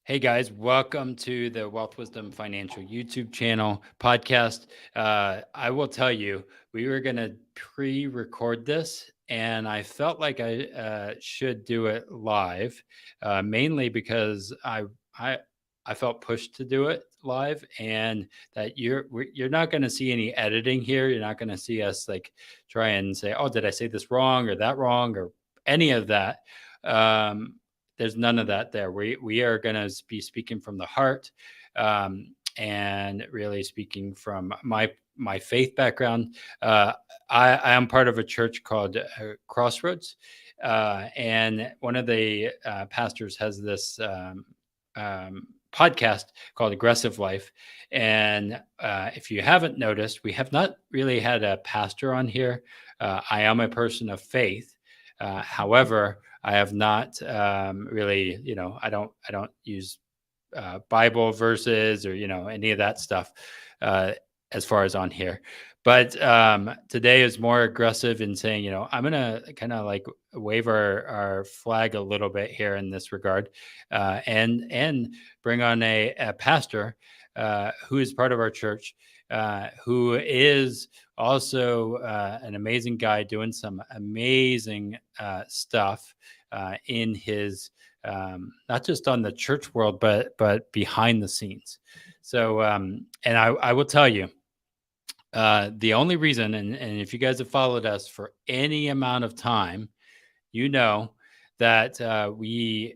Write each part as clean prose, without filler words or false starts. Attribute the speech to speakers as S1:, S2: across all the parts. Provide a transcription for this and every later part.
S1: Hey guys, welcome to the Wealth Wisdom Financial YouTube channel podcast. I will tell you, we were going to pre-record this, and I felt like I should do it live, mainly because I I felt pushed to do it live, and that you're not going to see any editing here. You're not going to see us like try and say, "Oh, did I say this wrong or that wrong?" or any of that. There's none of that there. We are going to be speaking from the heart, and really speaking from my faith background. I am part of a church called Crossroads, and one of the pastors has this podcast called Aggressive Life. And if you haven't noticed, we have not really had a pastor on here. I am a person of faith. However, I have not really, I don't use Bible verses or any of that stuff as far as on here. But today is more aggressive in saying, I'm gonna kind of like wave our flag a little bit here in this regard, and bring on a pastor who is part of our church, who is also an amazing guy doing some amazing stuff in his not just on the church world, but behind the scenes. So, and I will tell you, the only reason, and if you guys have followed us for any amount of time, you know that we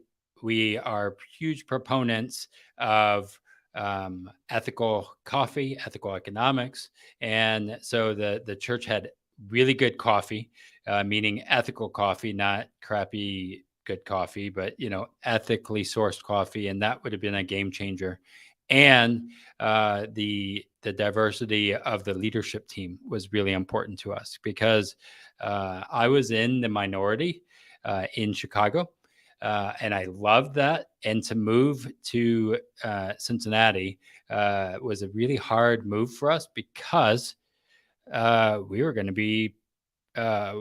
S1: are huge proponents of ethical coffee, ethical economics, and so the church had really good coffee, meaning ethical coffee, not crappy good coffee, but ethically sourced coffee, and that would have been a game changer. And the diversity of the leadership team was really important to us because I was in the minority in Chicago, and I loved that. And to move to Cincinnati was a really hard move for us because we were going to be uh,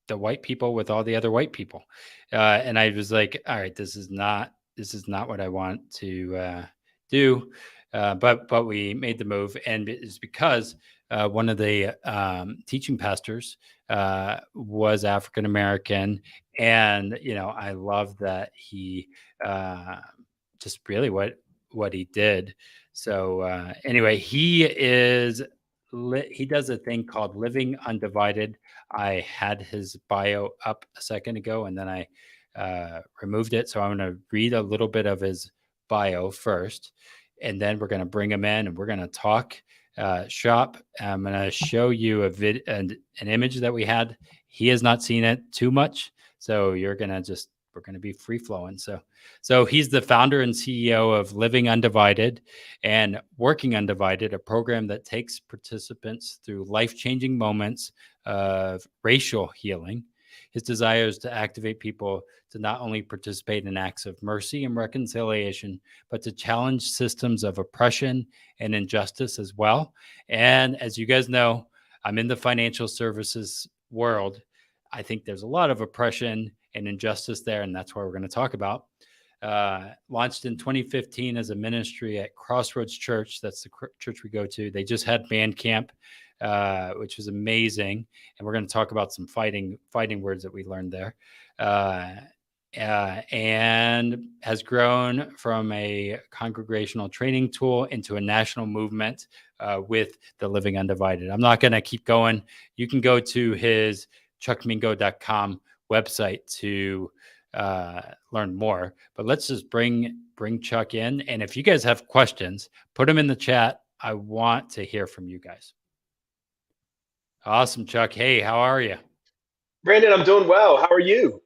S1: the white people with all the other white people, and I was like, all right, this is not what I want to do. But we made the move, and it's because one of the teaching pastors was African American, and I love that he uh, just really what he did. So anyway, he does a thing called Living Undivided. I had his bio up a second ago, and then I removed it. So I'm going to read a little bit of his bio first, and then we're going to bring him in, and we're going to talk shop. I'm going to show you an image that we had. He has not seen it too much, so we're going to be free flowing. So he's the founder and CEO of Living Undivided and Working Undivided, a program that takes participants through life-changing moments of racial healing. His desire is to activate people to not only participate in acts of mercy and reconciliation, but to challenge systems of oppression and injustice as well. And as you guys know, I'm in the financial services world. I think there's a lot of oppression and injustice there, and that's what we're going to talk about. Launched in 2015 as a ministry at Crossroads Church. That's the church we go to. They just had band camp, which was amazing, and we're going to talk about some fighting words that we learned there. And has grown from a congregational training tool into a national movement with the Living Undivided. I'm not going to keep going. You can go to his chuckmingo.com website to learn more. But let's just bring Chuck in. And if you guys have questions, put them in the chat. I want to hear from you guys. Awesome, Chuck. Hey, how are you?
S2: Brandon, I'm doing well. How are you?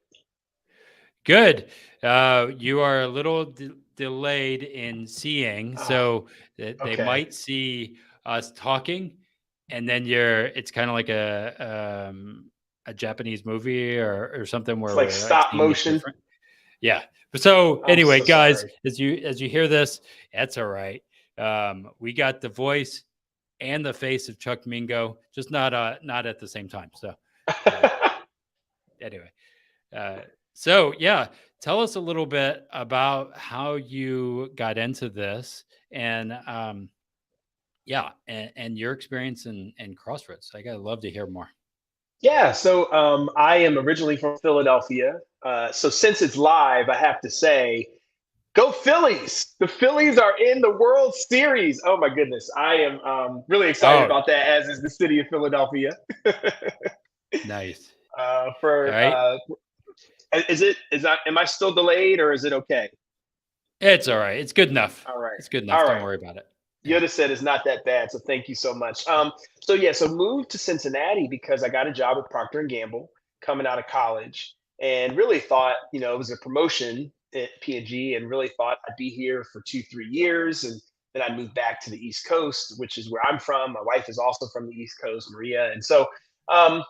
S1: Good. You are a little delayed in seeing, so they
S2: Okay.
S1: might see us talking, and then it's kind of like a Japanese movie or something
S2: It's
S1: where
S2: like
S1: we're like
S2: stop
S1: seeing it
S2: motion.
S1: different. Yeah. So
S2: I'm
S1: anyway,
S2: so
S1: guys,
S2: sorry.
S1: as you hear this, that's all right. We got the voice and the face of Chuck Mingo, just not at the same time. So uh, anyway, uh, So, yeah, tell us a little bit about how you got into this and and your experience in Crossroads. I gotta love to hear more.
S2: Yeah, so I am originally from Philadelphia. So since it's live, I have to say, go Phillies! The Phillies are in the World Series. Oh my goodness, I am really excited
S1: Oh,
S2: about that. As is the city of Philadelphia.
S1: nice. All
S2: For
S1: right.
S2: is that am I still delayed or is it okay?
S1: It's all right. It's good enough.
S2: All right,
S1: It's good enough.
S2: all
S1: Don't
S2: right.
S1: worry about it.
S2: You
S1: Yeah.
S2: just said it's not that bad, so thank you so much.
S1: Yeah.
S2: So yeah, so moved to Cincinnati because I got a job at Procter and Gamble coming out of college, and really thought it was a promotion at P&G, and really thought I'd be here for 2 3 years, and then I'd move back to the East Coast, which is where I'm from. My wife is also from the East Coast, Maria, and so um,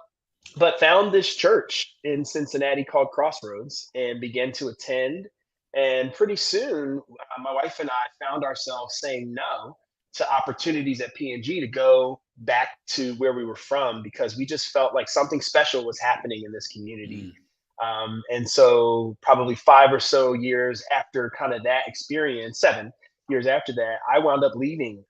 S2: but found this church in Cincinnati called Crossroads and began to attend. And pretty soon, my wife and I found ourselves saying no to opportunities at P&G to go back to where we were from because we just felt like something special was happening in this community.
S1: Mm,
S2: And so, probably 5 or so years after kind of that experience, 7 years after that, I wound up leaving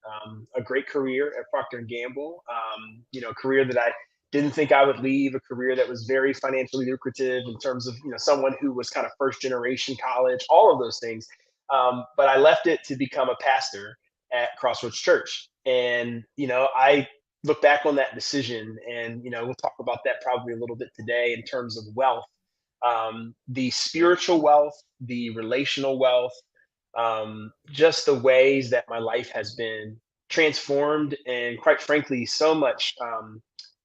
S2: a great career at Procter and Gamble. A career that I didn't think I would leave, a career that was very financially lucrative in terms of someone who was kind of first generation college, all of those things. But I left it to become a pastor at Crossroads Church, and I look back on that decision, and we'll talk about that probably a little bit today in terms of wealth, the spiritual wealth, the relational wealth, just the ways that my life has been transformed, and quite frankly, so much.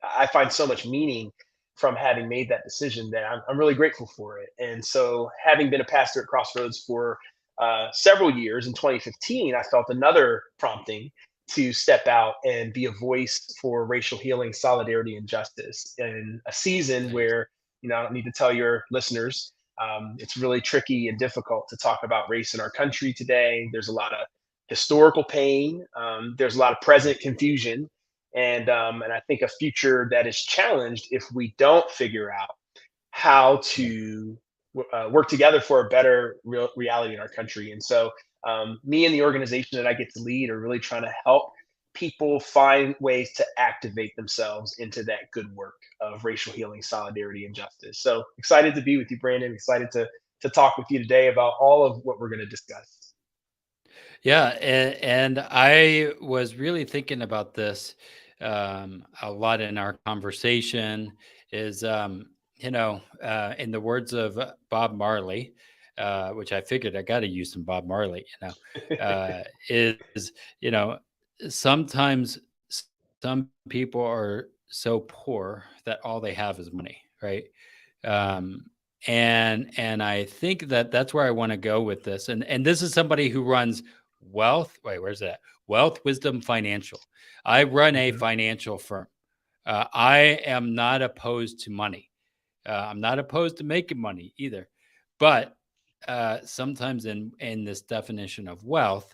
S2: I find so much meaning from having made that decision that I'm really grateful for it. And so, having been a pastor at Crossroads for several years, in 2015, I felt another prompting to step out and be a voice for racial healing, solidarity, and justice in a season
S1: nice.
S2: where, I don't need to tell your listeners, it's really tricky and difficult to talk about race in our country today. There's a lot of historical pain. There's a lot of present confusion, and I think a future that is challenged if we don't figure out how
S1: Yeah.
S2: to work together for a better reality in our country. And so, me and the organization that I get to lead are really trying to help people find ways to activate themselves into that good work of racial healing, solidarity, and justice. So excited to be with you, Brandon. Excited to talk with you today about all of what we're going to discuss.
S1: Yeah, and I was really thinking about this a lot in our conversation. Is in the words of Bob Marley, which I figured I got to use some Bob Marley. Is you know sometimes some people are so poor that all they have is money, right? Um, and I think that that's where I want to go with this. And this is somebody who runs Wealth. Wait, where's that? Wealth Wisdom Financial. I run a
S2: Mhm.
S1: financial firm. I am not opposed to money. I'm not opposed to making money either. But sometimes in this definition of wealth,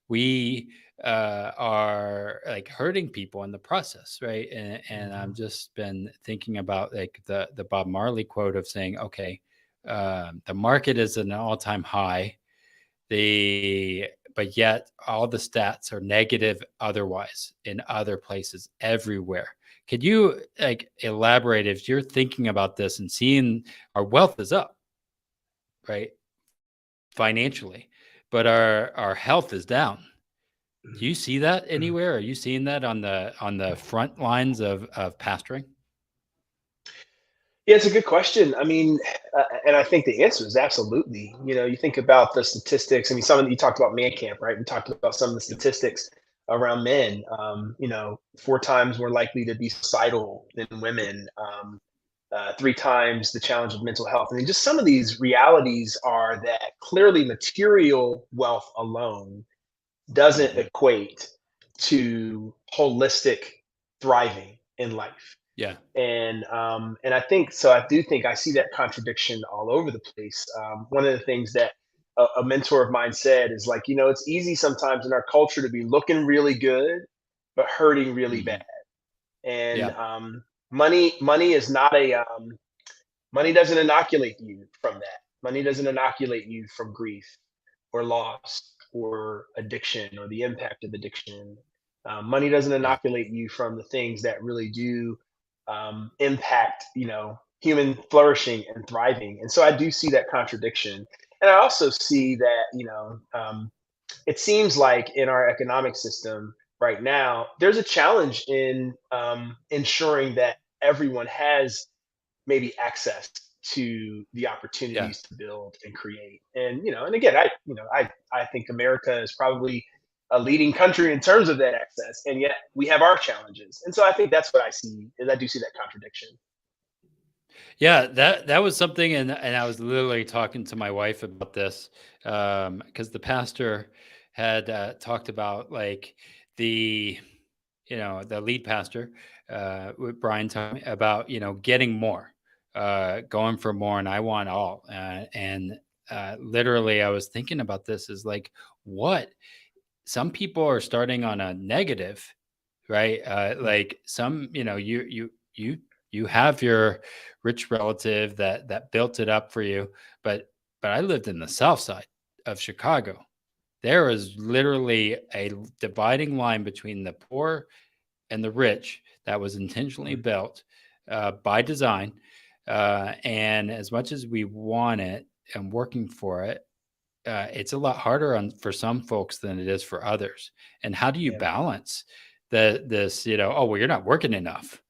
S1: we are like hurting people in the process, right? And I've
S2: Mhm.
S1: just been thinking about like the Bob Marley quote of saying, okay, the market is at an all time high. The But yet all the stats are negative otherwise in other places everywhere. Could you like elaborate if you're thinking about this and seeing our wealth is up, right? Financially, but our health is down. Do you see that
S2: Mhm.
S1: anywhere? Are you seeing that on the front lines of pastoring?
S2: Yeah, it's a good question. I mean, and I think the answer is absolutely. You think about the statistics. I mean, some of you talked about man camp, right? We talked about some of the
S1: Yep.
S2: statistics around men. 4 times more likely to be suicidal than women. 3 times the challenge of mental health. I mean, just some of these realities are that clearly material wealth alone doesn't
S1: Mhm.
S2: equate to holistic thriving in life.
S1: Yeah.
S2: And I think so. I do think I see that contradiction all over the place. One of the things that a mentor of mine said is like, it's easy sometimes in our culture to be looking really good, but hurting really bad.
S1: Mhm.
S2: And
S1: Yeah.
S2: money is not a Money doesn't inoculate you from that. Money doesn't inoculate you from grief or loss or addiction or the impact of addiction. Money doesn't
S1: Yeah.
S2: inoculate you from the things that really do impact, human flourishing and thriving. And so I do see that contradiction. And I also see that, it seems like in our economic system right now, there's a challenge in ensuring that everyone has maybe access to the
S1: Yeah.
S2: opportunities to build and create. And again, I think America is probably a leading country in terms of that access, and yet we have our challenges. And so I think that's what I see is I do see that contradiction.
S1: Yeah, that was something, and I was literally talking to my wife about this, because the pastor had talked about like the the lead pastor with Brian talking about getting more, going for more, and I want all, and literally I was thinking about this is like what some people are starting on a negative, right? Like some, you have your rich relative that built it up for you, but I lived in the South Side of Chicago. There is literally a dividing line between the poor and the rich that was intentionally
S2: Mhm.
S1: built by design. And as much as we want it and working for it, it's a lot harder for some folks than it is for others. And how do you
S2: Yeah.
S1: balance this? Oh, well, you're not working enough.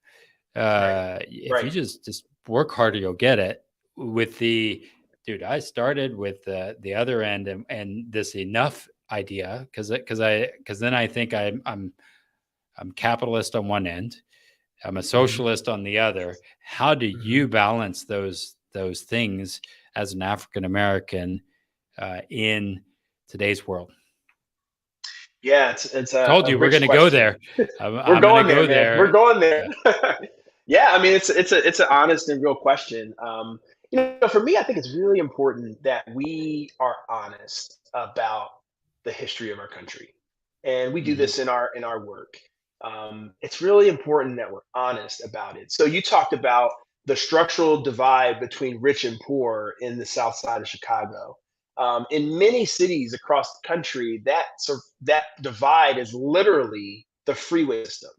S2: Right.
S1: If you
S2: Right.
S1: just work harder, you'll get it. With the dude, I started with the other end and this enough idea because then I think I'm capitalist on one end, I'm a
S2: Mhm.
S1: socialist on the other. How do
S2: Mhm.
S1: you balance those things as an African American in today's world?
S2: Yeah, it's
S1: Told
S2: a
S1: you we're
S2: rich
S1: going to go
S2: question.
S1: there. I'm,
S2: We're
S1: I'm going to
S2: going there,
S1: go
S2: man. We're
S1: there.
S2: going there.
S1: Yeah.
S2: Yeah, I mean, it's an honest and real question. For me, I think it's really important that we are honest about the history of our country, and we do
S1: Hmm.
S2: this in our work. It's really important that we're honest about it. So you talked about the structural divide between rich and poor in the South Side of Chicago. In many cities across the country, that divide is literally the freeway system.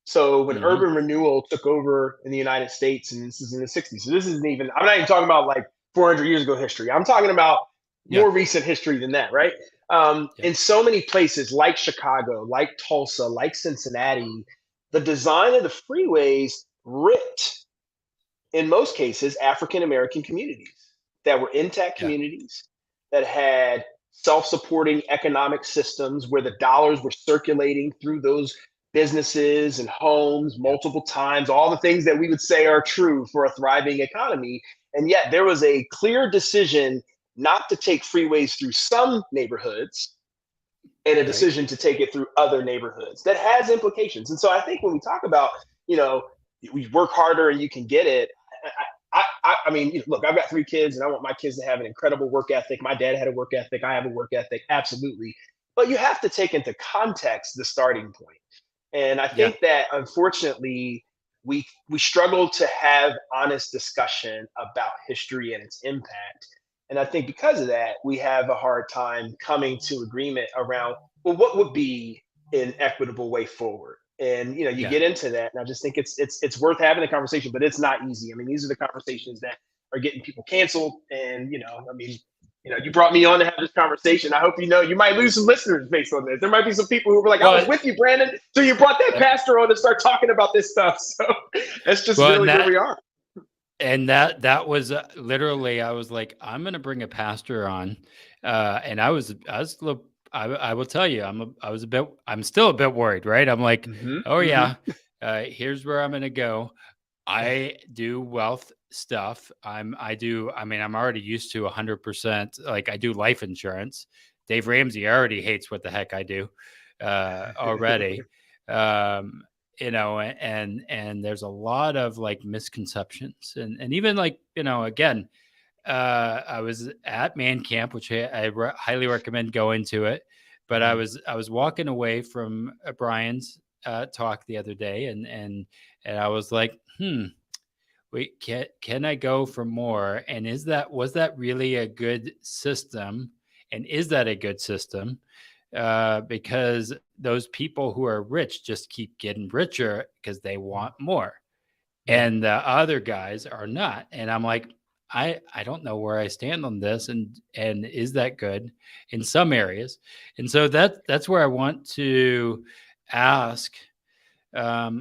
S2: So when
S1: Hmm.
S2: urban renewal took over in the United States, and this is in the 60s, so this isn't even, I'm not even talking about like 400 years ago history. I'm talking about
S1: Yeah.
S2: more recent history than that, right?
S1: Yeah.
S2: In so many places like Chicago, like Tulsa, like Cincinnati, the design of the freeways ripped, in most cases, African American communities that were intact
S1: Yeah.
S2: communities that had self supporting economic systems where the dollars were circulating through those businesses and homes
S1: Yeah.
S2: multiple times, all the things that we would say are true for a thriving economy. And yet there was a clear decision not to take freeways through some neighborhoods and a
S1: Right.
S2: decision to take it through other neighborhoods that has implications. And so I think when we talk about, you know, we work harder and you can get it. I mean, look, I've got 3 kids and I want my kids to have an incredible work ethic. My dad had a work ethic. I have a work ethic. Absolutely. But you have to take into context the starting point. And I
S1: Yeah.
S2: think that unfortunately, we struggle to have honest discussion about history and its impact. And I think because of that, we have a hard time coming to agreement around, well, what would be an equitable way forward? And you
S1: Yeah.
S2: get into that, and I just think it's worth having the conversation, but it's not easy. I mean, these are the conversations that are getting people canceled, and I mean, you brought me on to have this conversation. I hope you might lose some listeners based on this. There might be some people who were like, "I was
S1: Well,
S2: with you, Brandon," so you brought that pastor on to start talking about this stuff. So that's just
S1: well, and
S2: really where we are.
S1: that was literally I was like, I'm going to bring a pastor on, and I was a little, I will tell you, I'm still a bit worried, right? I'm like,
S2: Hmm.
S1: oh
S2: Hmm.
S1: yeah, here's where I'm going to go. I do wealth stuff. I mean, I'm already used to 100%. Like I do life insurance. Dave Ramsey already hates what the heck I do already. Um, and there's a lot of like misconceptions and even like, again, I was at man camp, which highly recommend going to it. But I
S2: Hmm.
S1: was walking away from Brian's talk the other day and I was like, wait, can I go for more? And was that really a good system? And is that a good system? Because those people who are rich just keep getting richer because they want more.
S2: Yeah.
S1: And the other guys are not. And I'm like, I don't know where I stand on this, and is that good in some areas? And so that's where I want to ask, how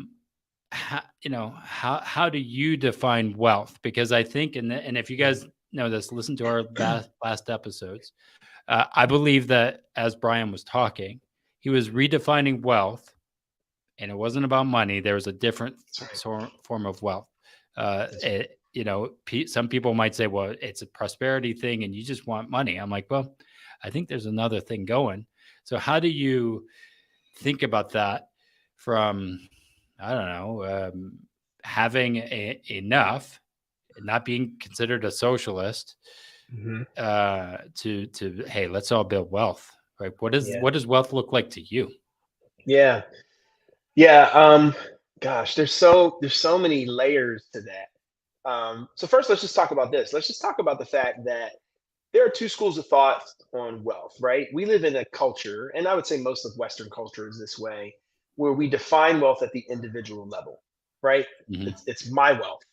S1: do you define wealth? Because I think, and if you guys know this, listen to our last episodes. I believe that as Brian was talking, he was redefining wealth, and it wasn't about money. There was a different form of wealth. Some people might say, well, it's a prosperity thing and you just want money. I'm like, well, I think there's another thing going. So how do you think about that from, I don't know, having enough, not being considered a socialist, to hey, let's all build wealth, right? What does wealth look like to you?
S2: Yeah. Gosh, there's so many layers to that. So first, let's just talk about this. Let's just talk about the fact that there are two schools of thought on wealth, right? We live in a culture, and I would say most of Western culture is this way, where we define wealth at the individual level, right?
S1: Mm-hmm.
S2: It's my wealth,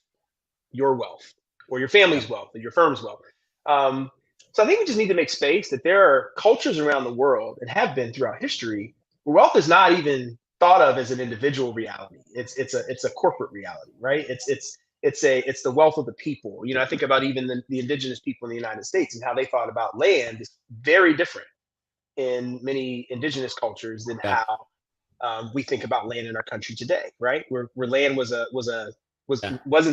S2: your wealth, or your family's wealth, or your firm's wealth. So I think we just need to make space that there are cultures around the world, and have been throughout history, where wealth is not even thought of as an individual reality. It's a corporate reality, right? It's the wealth of the people. I think about even the indigenous people in the United States and how they thought about land is very different in many indigenous cultures than how we think about land in our country today, right? Where land wasn't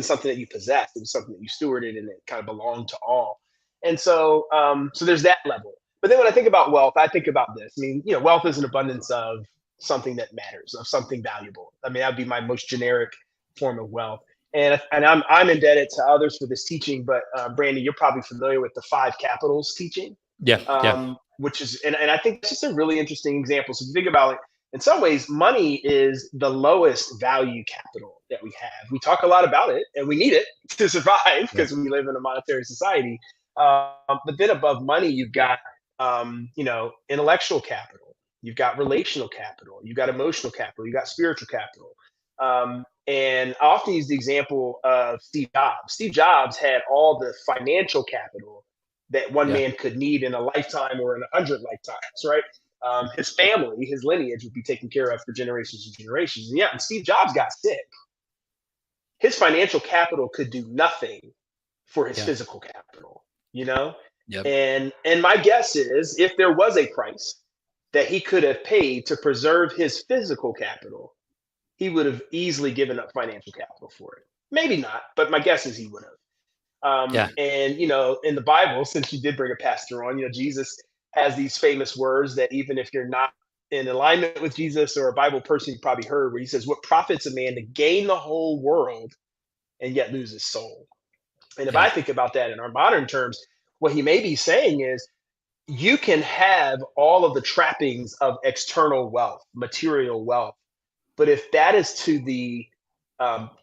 S2: something that you possessed; it was something that you stewarded, and it kind of belonged to all. And so, so there's that level. But then when I think about wealth, I think about this. I mean, wealth is an abundance of something that matters, of something valuable. I mean, that would be my most generic form of wealth. And I'm indebted to others for this teaching, but Brandon, you're probably familiar with the 5 capitals teaching.
S1: Yeah.
S2: Which is, and I think it's just a really interesting example. So if you think about it, in some ways, money is the lowest value capital that we have. We talk a lot about it, and we need it to survive because we live in a monetary society. But then above money, you've got, intellectual capital, you've got relational capital, you've got emotional capital, you've got spiritual capital. And I often use the example of Steve Jobs. Steve Jobs had all the financial capital that one man could need in a lifetime or in 100 lifetimes, right? His family, his lineage would be taken care of for generations and generations. And when Steve Jobs got sick, his financial capital could do nothing for his physical capital, And my guess is, if there was a price that he could have paid to preserve his physical capital, he would have easily given up financial capital for it. Maybe not, but my guess is he would have. And, in the Bible, since you did bring a pastor on, Jesus has these famous words that even if you're not in alignment with Jesus or a Bible person, you probably heard, where he says, "What profits a man to gain the whole world and yet lose his soul?" And if I think about that in our modern terms, what he may be saying is, you can have all of the trappings of external wealth, material wealth, but if that is to the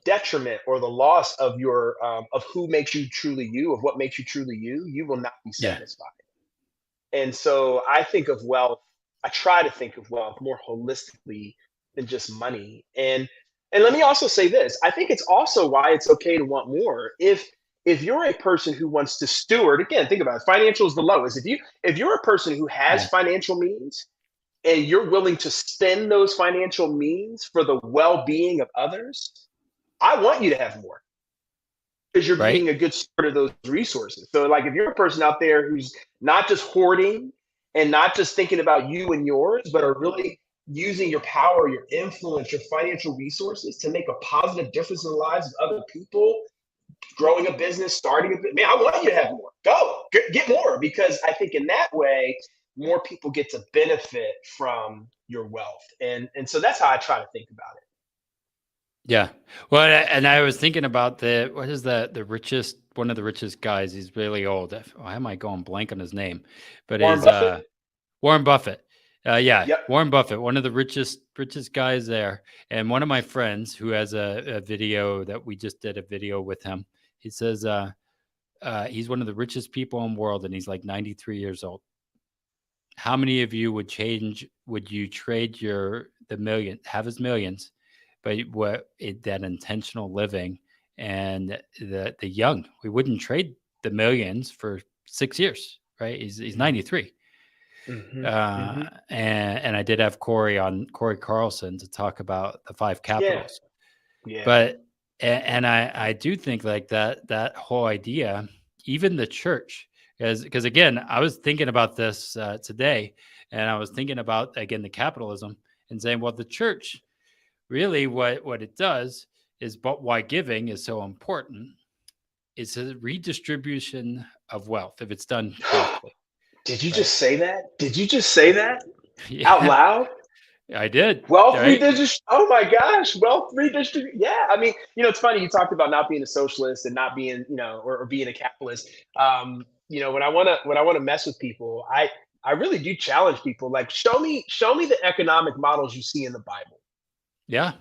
S2: detriment or the loss of your of who makes you truly you, of what makes you truly you, you will not be satisfied. And so I try to think of wealth more holistically than just money. And let me also say this: I think it's also why it's okay to want more. If you're a person who wants to steward, again, think about it, financial is the lowest. If you're a person who has financial means, and you're willing to spend those financial means for the well-being of others, I want you to have more, because you're being a good steward of those resources. So like, if you're a person out there who's not just hoarding and not just thinking about you and yours, but are really using your power, your influence, your financial resources to make a positive difference in the lives of other people, growing a business, starting a business, man, I want you to have more. Go get more, because I think in that way, more people get to benefit from your wealth. And so that's how I try to think about it.
S1: Yeah. Well, and I was thinking about what is the richest, one of the richest guys? He's really old. Why am I going blank on his name? But
S2: Warren Buffett?
S1: Warren Buffett. Yeah,
S2: Yep.
S1: Warren Buffett, one of the richest guys there, and one of my friends who has a video that we just did a video with him. He says he's one of the richest people in the world, and he's like 93 years old. How many of you would you trade have his millions, but that intentional living and the young? We wouldn't trade the millions for 6 years, right? He's 93.
S2: Mm-hmm. Mm-hmm.
S1: And I did have Corey Carlson to talk about the 5
S2: Yeah.
S1: capitals.
S2: Yeah.
S1: But and I do think like that whole idea, even the church, because again, I was thinking about this today, and I was thinking about again the capitalism and saying, well, the church really what it does is, but why giving is so important, is a redistribution of wealth if it's done correctly.
S2: Did you
S1: Right?
S2: just say that? Did you just say that out
S1: Yeah,
S2: loud?
S1: I did.
S2: Wealth
S1: Right?
S2: redistribution. Oh my gosh, wealth redistribution. Yeah, I mean, it's funny. You talked about not being a socialist and not being, or being a capitalist. When I wanna mess with people, I really do challenge people. Like, show me the economic models you see in the Bible.
S1: Yeah,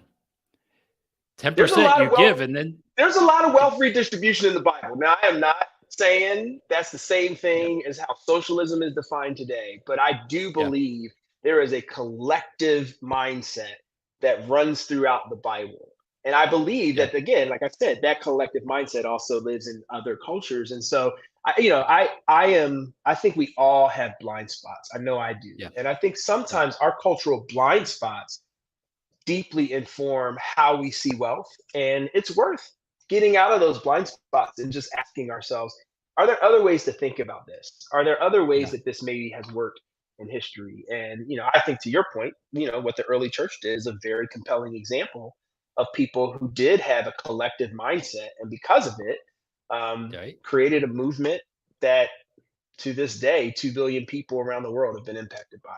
S2: There's a
S1: 10%
S2: lot
S1: you
S2: of wealth.
S1: give, and then
S2: There's a lot of wealth redistribution in the Bible. Now, I am not saying that's the same
S1: yeah,
S2: thing as how socialism is defined today, but I do
S1: yeah,
S2: believe there is a collective mindset that runs throughout the Bible. And I believe
S1: yeah,
S2: that, again, like I said, that collective mindset also lives in other cultures. And so, I think we all have blind spots. I know I do.
S1: yeah,
S2: And I think
S1: yeah,
S2: sometimes our cultural blind spots deeply inform how we see wealth. And it's worth getting out of those blind spots and just asking ourselves, are there other ways to think about this? Are there other ways
S1: yeah,
S2: that this maybe has worked in history? And, I think to your point, what the early church did is a very compelling example of people who did have a collective mindset. And because of it,
S1: right.
S2: created a movement that to this day, 2 billion people around the world have been impacted by.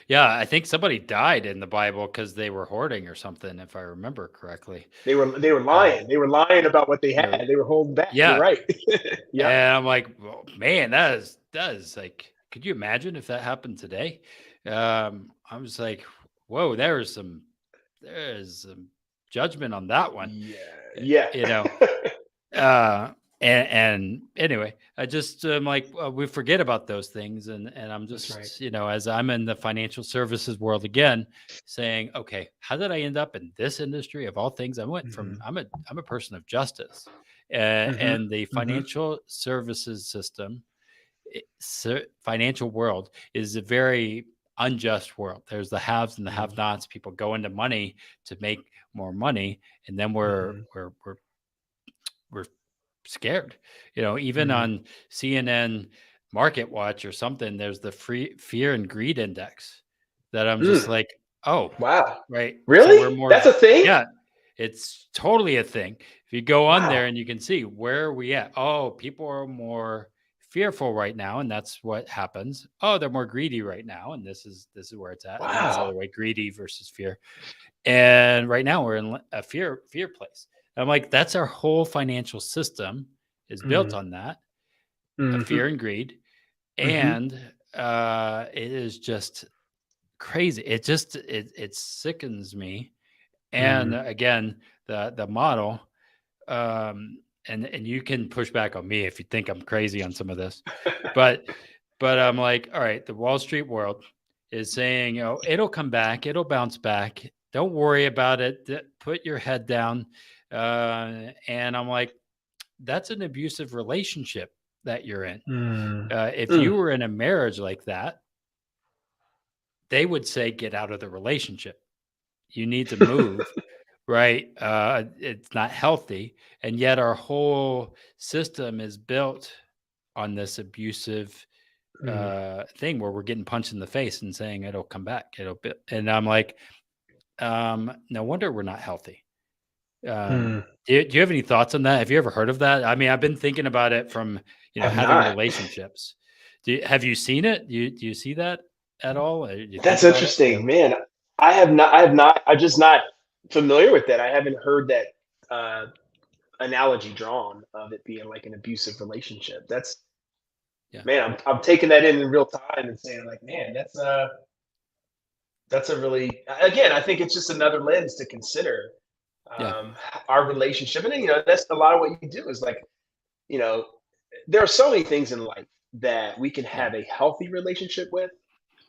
S1: Yeah, I think somebody died in the Bible because they were hoarding or something, if I remember correctly.
S2: They were
S1: Uh,
S2: lying. They were lying about what they
S1: they were,
S2: had. They were holding back. You're
S1: yeah,
S2: right. Yep.
S1: and I'm like, well, man, that is like, could you imagine if that happened today? I was like, whoa, there is some judgment on that one.
S2: Yeah.
S1: Uh,
S2: Yeah.
S1: You know, and anyway, I just like we forget about those things, and I'm
S2: That's right.
S1: just as I'm in the financial services world again, saying, okay, how did I end up in this industry of all things? I went from
S2: Mhm.
S1: I'm a person of justice,
S2: Mhm.
S1: and the
S2: Mhm.
S1: financial services system, financial world is a very unjust world. There's the haves and the
S2: Mhm.
S1: have-nots. People go into money to make more money, and then we're
S2: Mhm.
S1: we're we're we're scared. Even
S2: Mhm.
S1: on CNN Market Watch or something, there's the free fear and greed index that I'm just
S2: Mm.
S1: like, oh,
S2: Wow.
S1: right. So we're
S2: Really?
S1: more,
S2: That's a thing?
S1: yeah, it's totally a thing. If you go on there
S2: Wow.
S1: and you can see where are we at? Oh, people are more fearful right now, and that's what happens. Oh, they're more greedy right now, and this is where it's at. And then it's the
S2: Wow.
S1: other way, greedy versus fear. And right now we're in a fear place. I'm like, that's our whole financial system is built
S2: Mm.
S1: on that, fear
S2: Mhm.
S1: and greed.
S2: Mhm.
S1: And it is just crazy. It sickens me. And
S2: Mm.
S1: again, the model, and you can push back on me if you think I'm crazy on some of this, but I'm like, all right, the Wall Street world is saying, it'll come back, it'll bounce back. Don't worry about it. Put your head down. And I'm like, that's an abusive relationship that you're in.
S2: Mm.
S1: If
S2: Mm.
S1: you were in a marriage like that, they would say, get out of the relationship. You need to move, right? It's not healthy. And yet our whole system is built on this abusive
S2: Mm.
S1: thing where we're getting punched in the face and saying it'll come back. And I'm like, no wonder we're not healthy.
S2: Mm.
S1: Do you have any thoughts on that? Have you ever heard of that? I mean, I've been thinking about it from,
S2: Have
S1: having
S2: not.
S1: relationships. Have you seen it? Do you see that at all? Do you think
S2: That's
S1: about it?
S2: interesting, man. I have not. I have not. I'm just not familiar with that. I haven't heard that uh, analogy drawn of it being like an abusive relationship. That's man, I'm taking that in real time and saying like, man, that's a really, again, I think it's just another lens to consider
S1: Yeah.
S2: our relationship. And then, that's a lot of what you do is like, you know, there are so many things in life that we can
S1: Yeah.
S2: have a healthy relationship with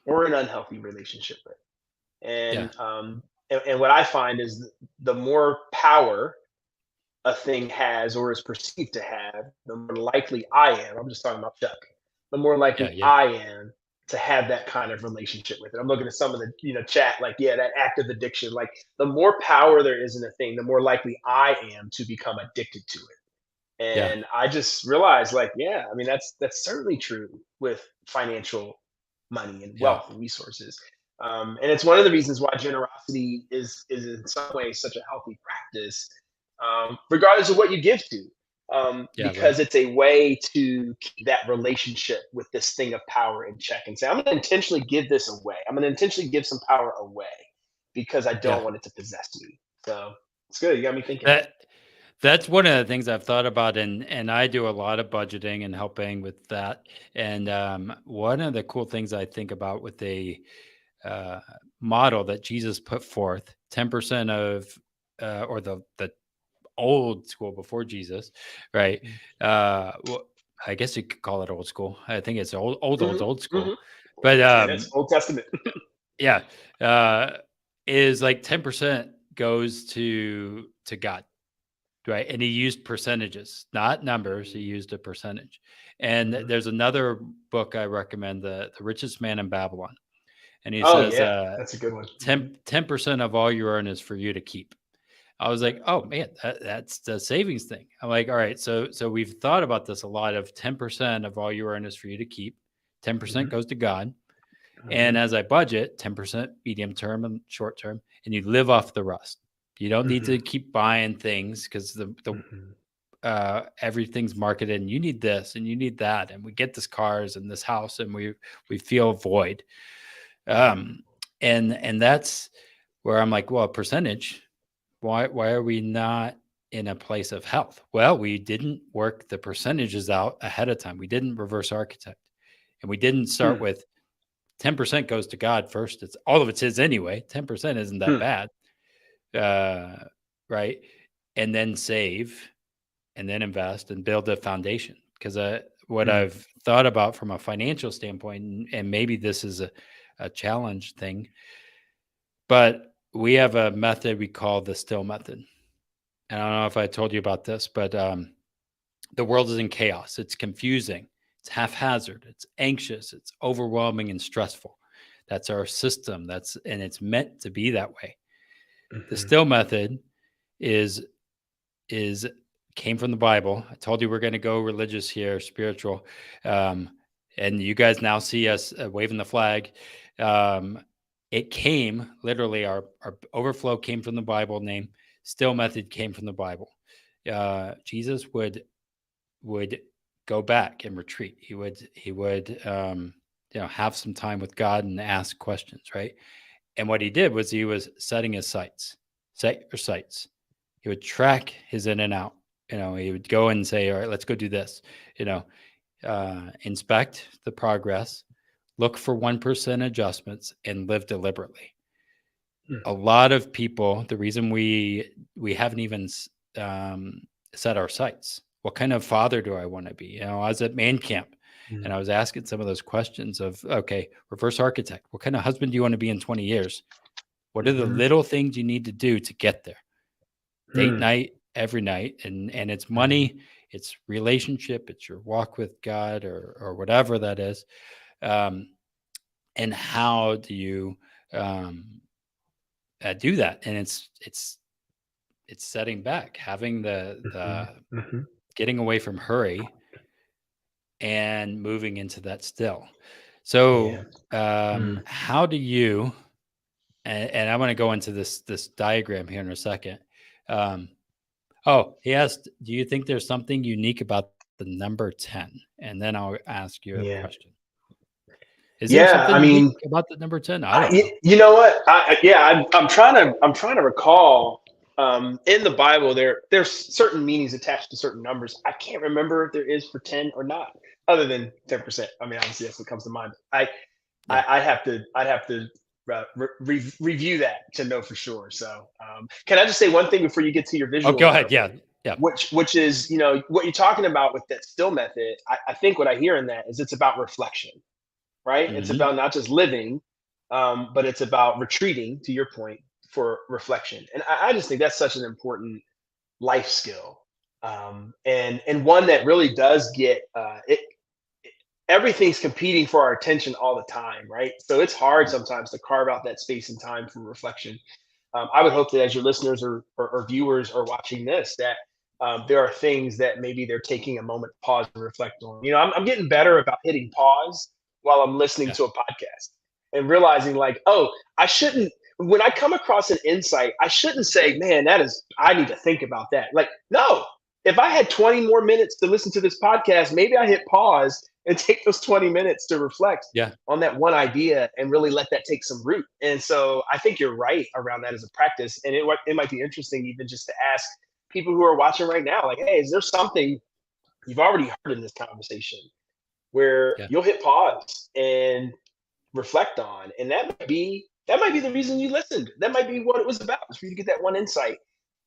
S2: or an unhealthy relationship with.
S1: Yeah.
S2: And what I find is the more power a thing has or is perceived to have, the more likely I am. I'm just talking about Chuck. The more
S1: Yeah.
S2: likely
S1: Yeah.
S2: I am to have that kind of relationship with it. I'm looking at some of the chat, like, yeah, that active addiction. Like, the more power there is in a thing, the more likely I am to become addicted to it.
S1: Yeah.
S2: And I just realized, like, yeah, I mean, that's certainly true with financial money and
S1: Yeah.
S2: wealth and resources. And it's one of the reasons why generosity is in some ways such a healthy practice, regardless of what you give to,
S1: Yeah. Right.
S2: because it's a way to keep that relationship with this thing of power in check and say, I'm going to intentionally give this away. I'm going to intentionally give some power away because I
S1: Yeah.
S2: don't want it to possess me. So it's good. You got me thinking.
S1: That That's one of the things I've thought about, and I do a lot of budgeting and helping with that. And one of the cool things I think about with the uh, model that Jesus put forth, 10% of, or the old school before Jesus, right? Well, I guess you could call it old school. I think it's old
S2: Mm-hmm,
S1: school.
S2: mm-hmm.
S1: But
S2: Man, that's Old Testament.
S1: yeah, uh, is like 10% goes to God. Right, and he used percentages, not numbers. He used a percentage. And
S2: Mhm.
S1: there's another book I recommend, the Richest Man in Babylon, and he
S2: Oh
S1: says,
S2: yeah, that's a good one. Mhm.
S1: 10% of all you earn is for you to keep. I was like, oh man, that's the savings thing. I'm like, all right, so we've thought about this a lot. Of 10% of all you earn is for you to keep. 10%
S2: Mhm.
S1: goes to God, and
S2: Mhm.
S1: as I budget, 10% medium term and short term, and you live off the rest. You don't need
S2: Mhm.
S1: to keep buying things because the
S2: Mhm.
S1: everything's marketed and you need this and you need that, and we get this cars and this house and we feel void.
S2: Mhm.
S1: um and that's where I'm like, well, a percentage, why are we not in a place of health? Well, we didn't work the percentages out ahead of time. We didn't reverse architect, and we didn't start
S2: Hmm.
S1: with 10% goes to God first. It's all of it's his anyway. 10% isn't that
S2: Hmm.
S1: bad. uh right, and then save, and then invest and build a foundation. Because what
S2: Hmm.
S1: I've thought about from a financial standpoint, and maybe this is a challenge thing, but we have a method we call the still method. And I don't know if I told you about this, but the world is in chaos. It's confusing. It's haphazard. It's anxious. It's overwhelming and stressful. That's our system. And it's meant to be that way. The
S2: Mhm.
S1: still method is is came from the Bible. I told you we're going to go religious here, spiritual, um, and you guys now see us waving the flag. Um, it came literally. Our overflow came from the Bible. Name still method came from the Bible. Jesus would go back and retreat. He would have some time with God and ask questions, right? And what he did was he was setting his sights, set your sights. He would track his in and out. He would go and say, all right, let's go do this. Inspect the progress, look for 1% adjustments, and live deliberately.
S2: Hmm.
S1: A lot of people, the reason we haven't even um, set our sights. What kind of father do I want to be? I was at man camp,
S2: Hmm.
S1: and I was asking some of those questions of, okay, reverse architect. What kind of husband do you want to be in 20 years? What are the
S2: Mhm.
S1: little things you need to do to get there? Date
S2: Hmm.
S1: night every night, and it's
S2: Mhm.
S1: money, it's relationship, it's your walk with God, or whatever that is. um, and how do you um, do that? And it's setting back, having the
S2: Mhm. Mhm.
S1: getting away from hurry and moving into that still. So
S2: Yeah. Hmm.
S1: how do you, and I want to go into this diagram here in a second. um, Oh, he asked, do you think there's something unique about the number 10? And then I'll ask you a
S2: Yeah.
S1: question. Is there
S2: Yeah.
S1: something
S2: I
S1: unique
S2: mean,
S1: about the number 10? I don't know.
S2: you know what? Yeah, I'm trying to recall. In the Bible, there's certain meanings attached to certain numbers. I can't remember if there is for 10 or not. other than 10%. I mean, obviously that's what comes to mind.
S1: Yeah.
S2: I'd have to review that to know for sure. So, can I just say one thing before you get to your
S1: Oh,
S2: visual
S1: go ahead.
S2: analogy?
S1: Yeah. Yeah.
S2: Which is, what you're talking about with that still method. I think what I hear in that is it's about reflection, right? It's
S1: Hmm.
S2: about not just living, but it's about retreating, to your point, for reflection. And I just think that's such an important life skill, and one that really does get everything's competing for our attention all the time, right? So it's hard sometimes to carve out that space and time for reflection. I would hope that as your listeners or viewers are watching this, that there are things that maybe they're taking a moment to pause and reflect on. I'm getting better about hitting pause while I'm listening
S1: Yeah.
S2: to a podcast and realizing, like, oh, I shouldn't. When I come across an insight, I shouldn't say, "Man, I need to think about that." Like, no. If I had 20 more minutes to listen to this podcast, maybe I hit pause and take those 20 minutes to reflect
S1: Yeah.
S2: on that one idea and really let that take some root. And so I think you're right around that as a practice. And it might be interesting even just to ask people who are watching right now, like, hey, is there something you've already heard in this conversation where
S1: Yeah.
S2: you'll hit pause and reflect on? And that might be the reason you listened. That might be what it was about, was for you to get that one insight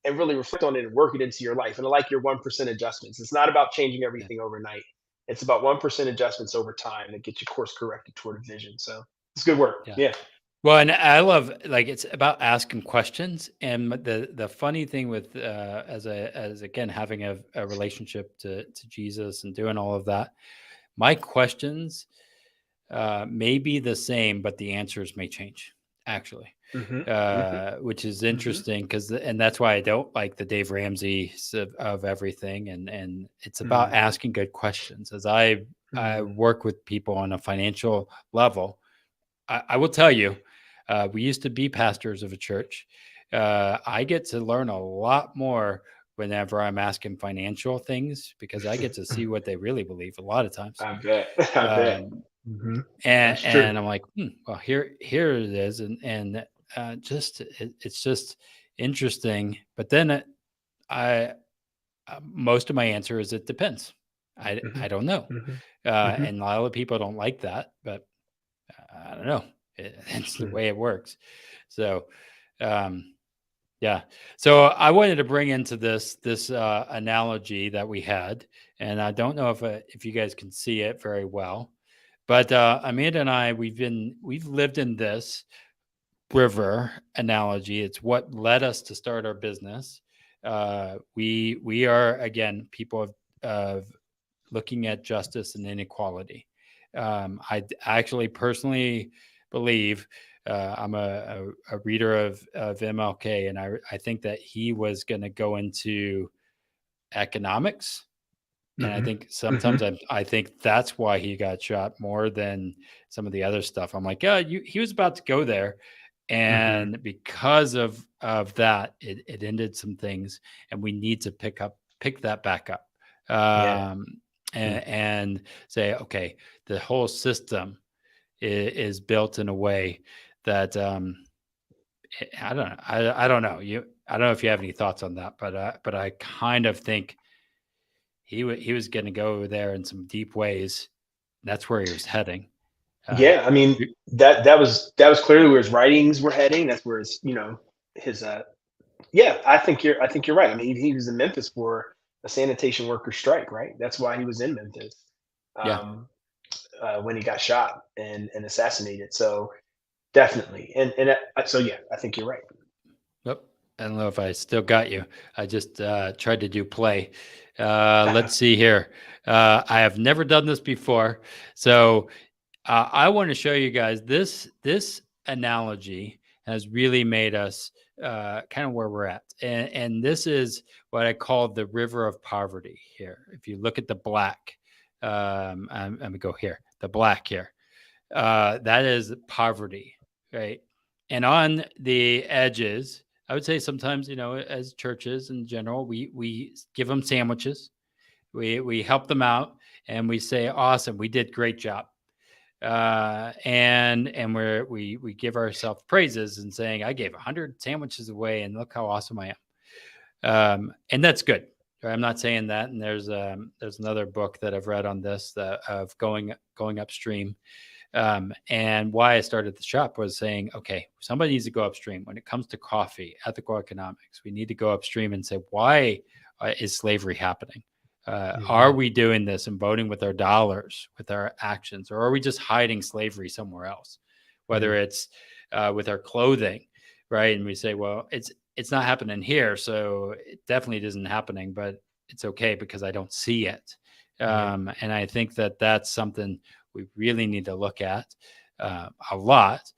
S2: and really reflect on it and work it into your life. And I like your 1% adjustments. It's not about changing
S1: Yeah.
S2: everything overnight. It's about 1% adjustments over time that get you course corrected toward a vision. So it's good work.
S1: Yeah.
S2: Yeah.
S1: Well, and I love, like, it's about asking questions. And the funny thing with as again having a relationship to Jesus and doing all of that, my questions may be the same, but the answers may change, actually,
S2: Mm-hmm. Mm-hmm.
S1: which is
S2: Mm-hmm.
S1: interesting, and that's why I don't like the Dave Ramsey's of everything. And it's about asking good questions. As I
S2: Mm-hmm.
S1: work with people on a financial level, I will tell you, we used to be pastors of a church. I get to learn a lot more whenever I'm asking financial things, because I get to see what they really believe a lot of times.
S2: I bet. I bet.
S1: Um,
S2: Mm-hmm.
S1: and
S2: That's true.
S1: and I'm like, well, here it is, and it's just interesting. But then I most of my answer is it depends.
S2: Mm-hmm.
S1: I don't know,
S2: Mm-hmm. Mm-hmm.
S1: and a lot of people don't like that, but I don't know. It's the way it works. So, um, yeah. So I wanted to bring into this analogy that we had, and I don't know if you guys can see it very well, but Amanda and I, we've lived in this river analogy. It's what led us to start our business. We are, again, people of looking at justice and inequality. I actually personally believe, I'm a reader of MLK, and I think that he was going to go into economics. And I
S2: Mm-hmm.
S1: think
S2: Mm-hmm.
S1: sometimes I think that's why he got shot more than some of the other stuff. I'm like, yeah, he was about to go there,
S2: Mm-hmm.
S1: and because of that, it ended some things, and we need to pick that back up,
S2: Yeah.
S1: um, and say, okay, the whole system is built in a way that I don't know. I don't know. I don't know if you have any thoughts on that, but I kind of think he was going to go there in some deep ways. That's where he was heading. Uh,
S2: Yeah, I mean, that was clearly where his writings were heading. That's where his yeah, I think you're right. I mean, he was in Memphis for a sanitation worker strike, right? That's why he was in Memphis,
S1: yeah.
S2: um, when he got shot and assassinated. So definitely, so yeah, I think you're right.
S1: Yep. I don't know if I still got you. I just tried to do play. Let's see here. I have never done this before, so I want to show you guys this analogy has really made us kind of where we're at, and this is what I call the river of poverty. Here, if you look at the black, I'm gonna go here. The black here, that is poverty, right? And on the edges, I would say sometimes, as churches in general, we give them sandwiches, we help them out, and we say, awesome, we did great job, and we give ourselves praises and saying, I gave 100 sandwiches away, and look how awesome I am, and that's good. I'm not saying that. And there's another book that I've read on this, of going upstream. And why I started the shop was saying, okay, somebody needs to go upstream when it comes to coffee, ethical economics. We need to go upstream and say, why is slavery happening? Are we doing this and voting with our dollars, with our actions, or are we just hiding slavery somewhere else? Whether it's with our clothing, right? And we say, well, it's not happening here, so it definitely isn't happening, but it's okay because I don't see it. And I think that that's something we really need to look at a lot.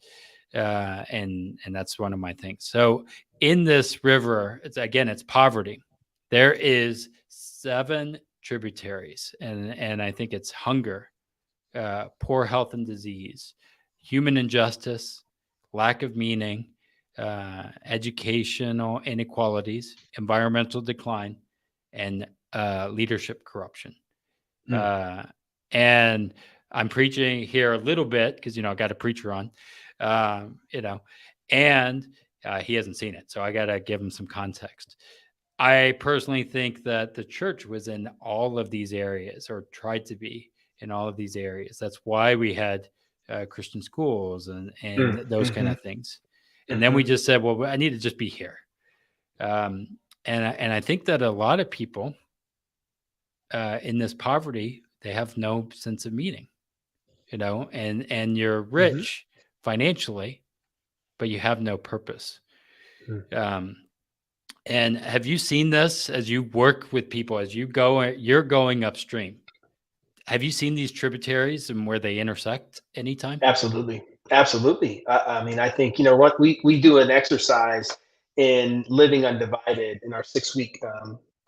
S1: And that's one of my things. So in this river, it's poverty. There is 7 tributaries, and I think it's hunger, poor health and disease, human injustice, lack of meaning, educational inequalities, environmental decline, and leadership corruption. And I'm preaching here a little bit because, I got a preacher on, and he hasn't seen it. So I got to give him some context. I personally think that the church was in all of these areas, or tried to be in all of these areas. That's why we had Christian schools and those kind of things. And then we just said, well, I need to just be here. And I think that a lot of people in this poverty, they have no sense of meaning, and you're rich financially, but you have no purpose. And have you seen this as you work with people, as you're going upstream? Have you seen these tributaries and where they intersect anytime?
S2: Absolutely. Absolutely. I mean, I think, what we do an exercise in Living Undivided in our 6-week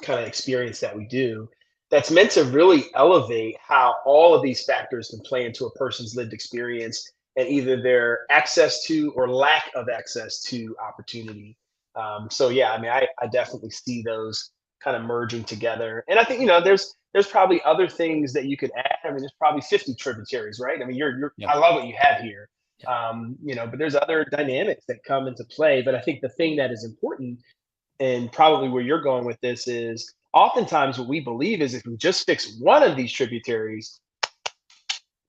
S2: kind of experience that we do, that's meant to really elevate how all of these factors can play into a person's lived experience and either their access to or lack of access to opportunity. So yeah, I mean, I definitely see those kind of merging together. And I think, there's probably other things that you could add. I mean, there's probably 50 tributaries, right? I mean, I love what you have here. But there's other dynamics that come into play. But I think the thing that is important, and probably where you're going with this, is oftentimes what we believe is if we just fix one of these tributaries,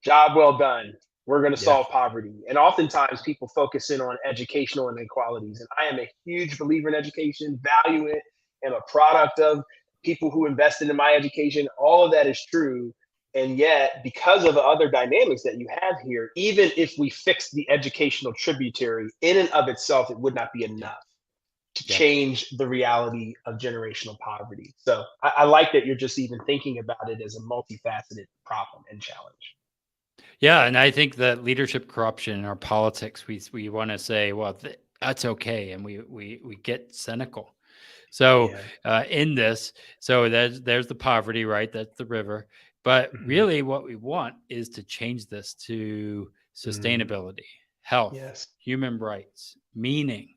S2: job well done. We're going to solve poverty. And oftentimes people focus in on educational inequalities. And I am a huge believer in education, value it, am a product of people who invested in my education. All of that is true. And yet, because of the other dynamics that you have here, even if we fix the educational tributary in and of itself, it would not be enough to change the reality of generational poverty. So I like that you're just even thinking about it as a multifaceted problem and challenge.
S1: Yeah, and I think that leadership corruption in our politics, we want to say, well, that's okay, and we get cynical. So in this, so there's the poverty, right? That's the river. But really, what we want is to change this to sustainability, health, human rights, meaning,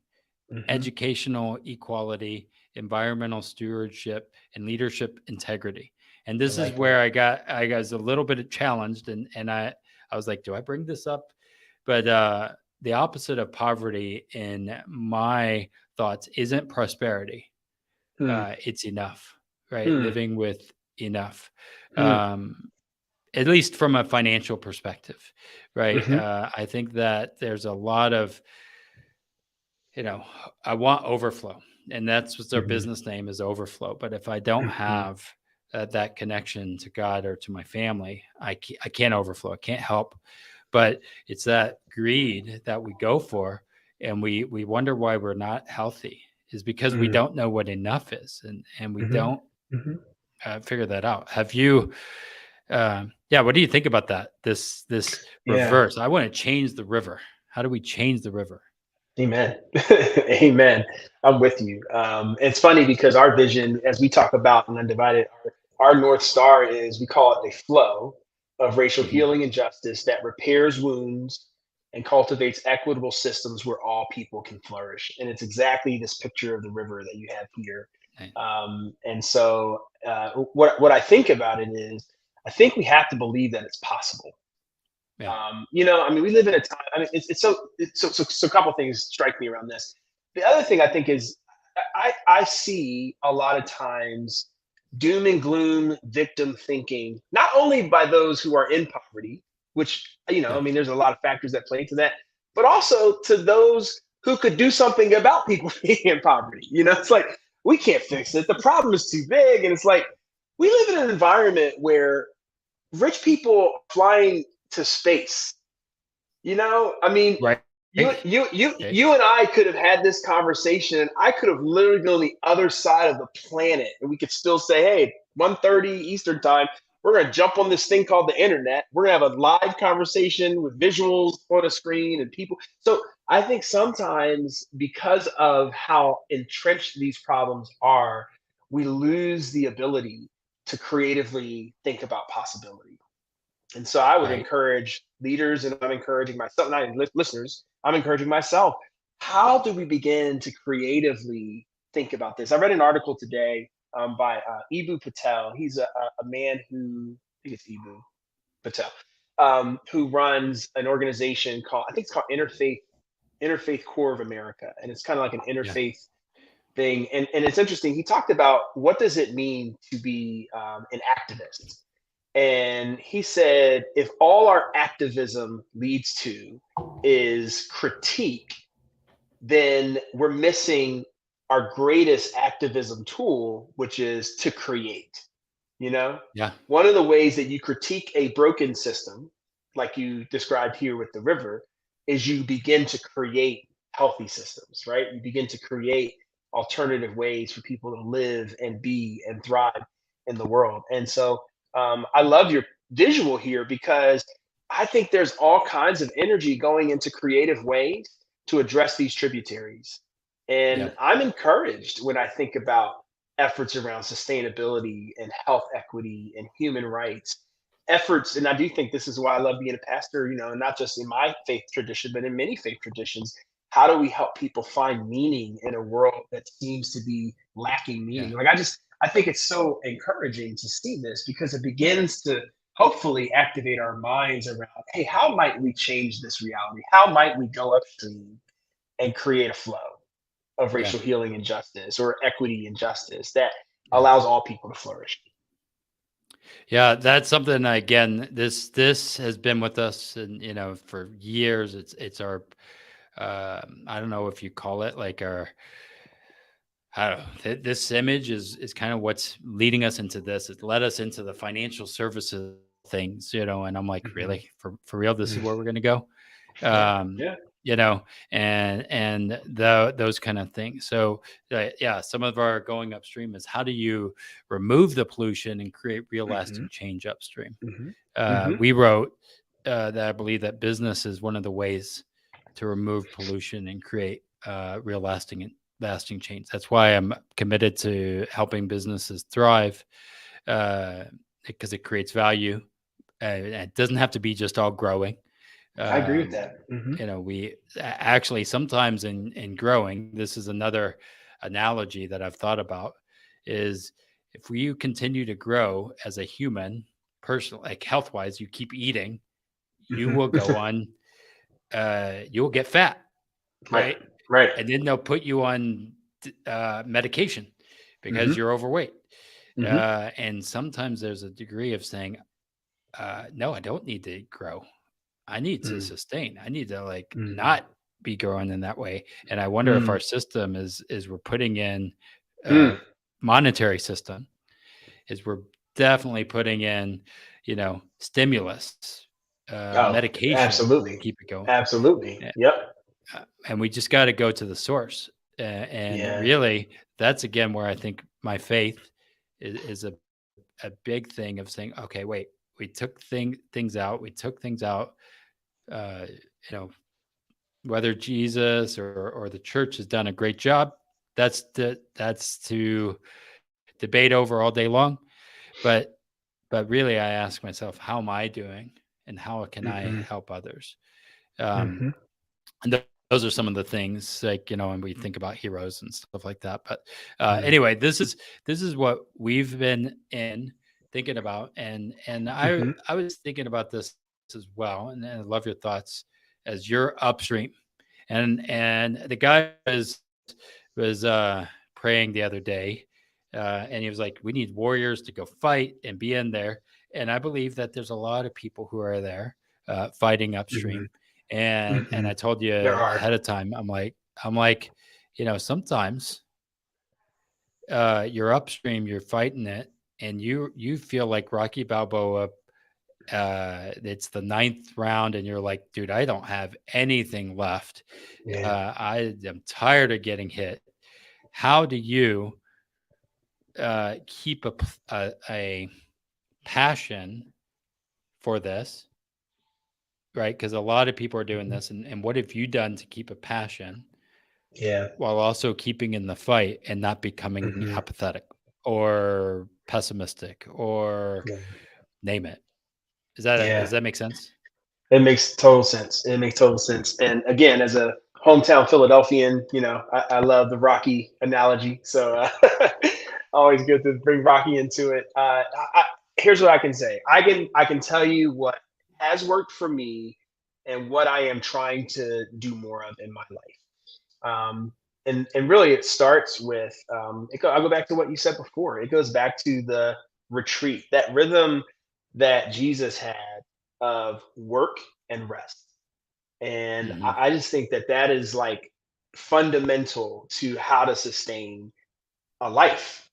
S1: educational equality, environmental stewardship, and leadership integrity. And this is where I got a little bit challenged, and I was like, do I bring this up? But the opposite of poverty in my thoughts isn't prosperity. It's enough, right? Living with enough, at least from a financial perspective, right? I think that there's a lot of, I want overflow, and that's what their business name is, Overflow. But if I don't have that connection to God or to my family, I can't overflow. I can't help. But it's that greed that we go for, and we wonder why we're not healthy, is because we don't know what enough is, and we don't figure that out. Have you? What do you think about that? This reverse. I want to change the river. How do we change the river?
S2: Amen. Amen. I'm with you. It's funny because our vision, as we talk about in Undivided, our North Star is, we call it a flow of racial healing and justice that repairs wounds and cultivates equitable systems where all people can flourish. And it's exactly this picture of the river that you have here. And so what I think about it is, I think we have to believe that it's possible. I mean, we live in a time, I mean, it's so a couple things strike me around this. The other thing I think is, I see a lot of times doom and gloom victim thinking, not only by those who are in poverty, which, I
S1: Yeah.
S2: mean, there's a lot of factors that play into that, but also to those who could do something about people being in poverty. It's like, we can't fix it. The problem is too big. And it's like, we live in an environment where rich people flying to space. I mean,
S1: Right.
S2: you and I could have had this conversation. I could have literally been on the other side of the planet, and we could still say, "Hey, 1:30 Eastern time, we're gonna jump on this thing called the internet. We're gonna have a live conversation with visuals on a screen and people." So I think sometimes because of how entrenched these problems are, we lose the ability to creatively think about possibility. And so I would
S1: Right.
S2: encourage leaders, and I'm encouraging myself, not listeners, I'm encouraging myself. How do we begin to creatively think about this? I read an article today by Ibu Patel. He's a man who, I think it's Ibu Patel, who runs an organization called, I think it's called Interfaith Core of America. And it's kind of like an
S1: Yeah.
S2: interfaith thing. And it's interesting. He talked about what does it mean to be an activist, and he said, if all our activism leads to is critique, then we're missing our greatest activism tool, which is to create. You know,
S1: Yeah.
S2: one of the ways that you critique a broken system, like you described here with the river, is you begin to create healthy systems, right? You begin to create alternative ways for people to live and be and thrive in the world. And so I love your visual here because I think there's all kinds of energy going into creative ways to address these tributaries.
S1: Yeah.
S2: And I'm encouraged when I think about efforts around sustainability and health equity and human rights efforts. And I do think this is why I love being a pastor, not just in my faith tradition, but in many faith traditions. How do we help people find meaning in a world that seems to be lacking
S1: Yeah.
S2: meaning? Like, I think it's so encouraging to see this because it begins to hopefully activate our minds around, hey, how might we change this reality? How might we go upstream and create a flow of
S1: Yeah.
S2: racial healing and justice or equity and justice that
S1: Yeah.
S2: allows all people to flourish?
S1: Yeah, that's something again, this has been with us and for years. It's our I don't know if you call it like our I don't know. This image is kind of what's leading us into this. It led us into the financial services things, and I'm like,
S2: Mm-hmm.
S1: really? For real, this is where we're gonna go?
S2: Yeah,
S1: Um,
S2: yeah.
S1: and those kind of things. So yeah, some of our going upstream is how do you remove the pollution and create real
S2: Mm-hmm.
S1: lasting change upstream?
S2: Mm-hmm. Mm-hmm.
S1: We wrote that I believe that business is one of the ways to remove pollution and create real lasting change. That's why I'm committed to helping businesses thrive because it creates value. It doesn't have to be just all growing.
S2: I agree with
S1: Um,
S2: that. Mm-hmm.
S1: we actually sometimes in growing, this is another analogy that I've thought about is if you continue to grow as a human person, like health wise, you keep eating, you will
S2: Mm-hmm.
S1: go on, you'll get fat,
S2: Right.
S1: right?
S2: Right.
S1: And then they'll put you on medication because
S2: Mm-hmm.
S1: you're overweight.
S2: Mm-hmm.
S1: And sometimes there's a degree of saying, no, I don't need to grow. I need to sustain. I need to like
S2: Mm-hmm.
S1: not be growing in that way. And I wonder if
S2: Mm-hmm.
S1: our system is we're putting in
S2: Mm.
S1: monetary system is we're definitely putting in, stimulus,
S2: Oh,
S1: medication to
S2: absolutely.
S1: keep it going.
S2: Absolutely. Yep.
S1: And we just got to go to the source. And
S2: Yeah.
S1: really, that's again where I think my faith is a big thing of saying, okay, wait, we took things out. We took things out. Uh, you know, whether Jesus or the church has done a great job, that's to debate over all day long. But really, I ask myself, how am I doing, and how can I
S2: Mm-hmm.
S1: help others? Um,
S2: Mm-hmm.
S1: and those are some of the things like and we think about heroes and stuff like that. But
S2: Mm-hmm.
S1: anyway, this is what we've been in thinking about, and I was thinking about this as well, and I love your thoughts as you're upstream, and the guy was praying the other day, And he was like, we need warriors to go fight and be in there. And I believe that there's a lot of people who are there fighting upstream. And I told you
S2: There are.
S1: ahead of time, I'm like, sometimes you're upstream, you're fighting it, and you feel like Rocky Balboa. It's the 9th round, and you're like, dude, I don't have anything left.
S2: Yeah.
S1: I am tired of getting hit. How do you keep a passion for this, right? Because a lot of people are doing this, and what have you done to keep a passion
S2: Yeah.
S1: while also keeping in the fight and not becoming apathetic or pessimistic or
S2: Yeah.
S1: name it? Does
S2: Yeah.
S1: that make sense?
S2: It makes total sense. It makes total sense. And again, as a hometown Philadelphian, I love the Rocky analogy. So always good to bring Rocky into it. Here's what I can say. I can tell you what has worked for me and what I am trying to do more of in my life. And really, it starts with I'll go back to what you said before. It goes back to the retreat, that rhythm that Jesus had of work and rest. And
S1: Mm-hmm.
S2: I just think that is like fundamental to how to sustain a life,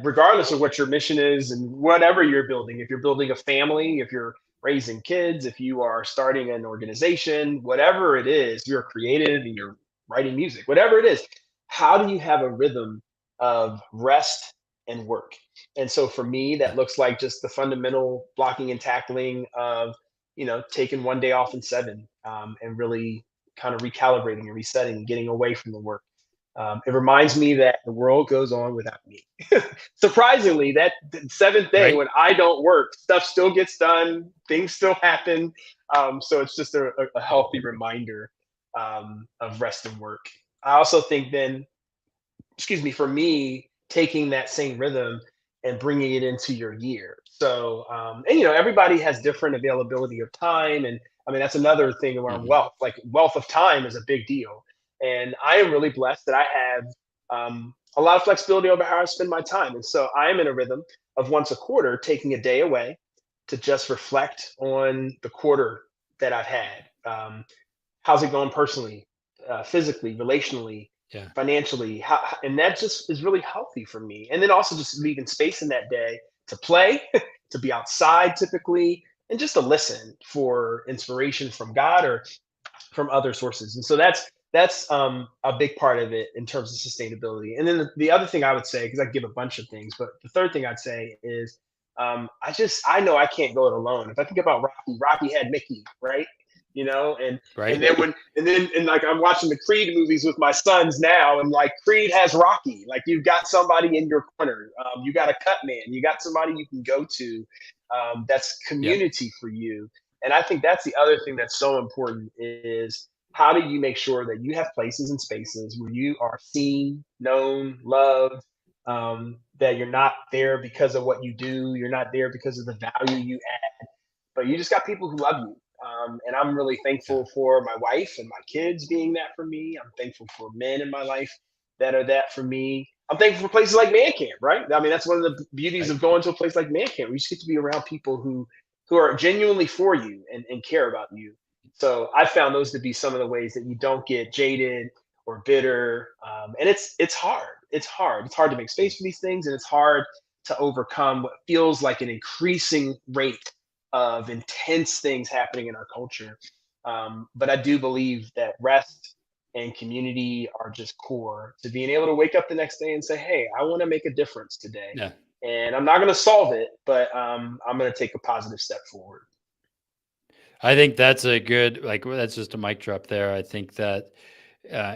S2: regardless of what your mission is and whatever you're building. If you're building a family, if you're raising kids, if you are starting an organization, whatever it is, you're creative and you're writing music, whatever it is, how do you have a rhythm of rest and work? And so for me, that
S1: Yeah.
S2: looks like just the fundamental blocking and tackling of, taking one day off in 7, and really kind of recalibrating and resetting and getting away from the work. It reminds me that the world goes on without me. Surprisingly, that 7th day
S1: Right.
S2: when I don't work, stuff still gets done, things still happen. So it's just a healthy reminder of rest and work. I also think then, excuse me, for me, taking that same rhythm and bringing it into your year. So, and everybody has different availability of time, and I mean that's another thing around
S1: Mm-hmm.
S2: wealth. Like wealth of time is a big deal, and I am really blessed that I have a lot of flexibility over how I spend my time, and so I am in a rhythm of once a quarter taking a day away to just reflect on the quarter that I've had. How's it going personally, physically, relationally,
S1: Yeah.
S2: financially? And that just is really healthy for me. And then also just leaving space in that day to play, to be outside typically, and just to listen for inspiration from God or from other sources. And so that's a big part of it in terms of sustainability. And then the other thing I would say, because I give a bunch of things, but the third thing I'd say is I know I can't go it alone. If I think about Rocky had Mickey, right? And
S1: Right.
S2: then like I'm watching the Creed movies with my sons now, and like Creed has Rocky. Like you've got somebody in your corner, you got a cut man, you got somebody you can go to, that's
S1: Yep.
S2: community for you. And I think that's the other thing that's so important is how do you make sure that you have places and spaces where you are seen, known, loved, that you're not there because of what you do, you're not there because of the value you add, but you just got people who love you. And I'm really
S1: Yeah.
S2: thankful for my wife and my kids being that for me. I'm thankful for men in my life that are that for me. I'm thankful for places like man camp, right? I mean, that's one of the beauties
S1: Right.
S2: of going to a place like man camp. We just get to be around people who are genuinely for you and care about you. So I found those to be some of the ways that you don't get jaded or bitter. And it's hard. It's hard. It's hard to make space for these things, and it's hard to overcome what feels like an increasing rate of intense things happening in our culture. But I do believe that rest and community are just core to being able to wake up the next day and say, hey, I want to make a difference today.
S1: Yeah.
S2: And I'm not going to solve it, but I'm going to take a positive step forward.
S1: I think that's a good, like, that's just a mic drop there. I think that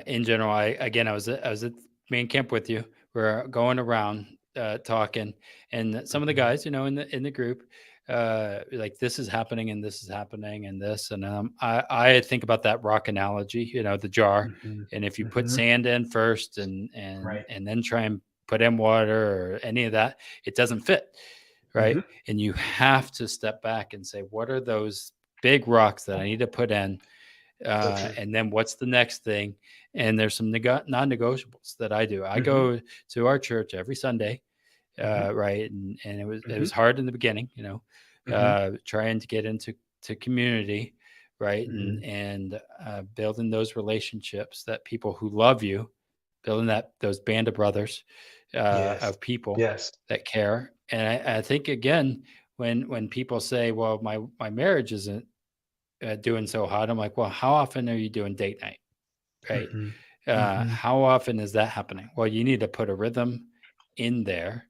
S1: in general, I was at main camp with you. We're going around talking, and some of the
S2: Mhm.
S1: guys, in the group, like this is happening and this is happening and this, and I think about that rock analogy, the jar,
S2: Mhm.
S1: and if you put
S2: Mhm.
S1: sand in first and
S2: Right.
S1: and then try and put in water or any of that, it doesn't fit, right?
S2: Mhm.
S1: And you have to step back and say, what are those big rocks that I need to put in?
S2: So true.
S1: And then what's the next thing? And there's some non-negotiables that I do. I
S2: Mhm.
S1: go to our church every Sunday. right? And it
S2: Mm-hmm.
S1: was hard in the beginning, trying to get into community, right?
S2: Mm-hmm.
S1: And building those relationships, that people who love you, building those band of brothers,
S2: Yes.
S1: of people
S2: Yes.
S1: that care. And I think, again, when people say, well, my marriage isn't doing so hot, I'm like, well, how often are you doing date night, right?
S2: Mm-hmm. Mm-hmm.
S1: How often is that happening? Well, you need to put a rhythm in there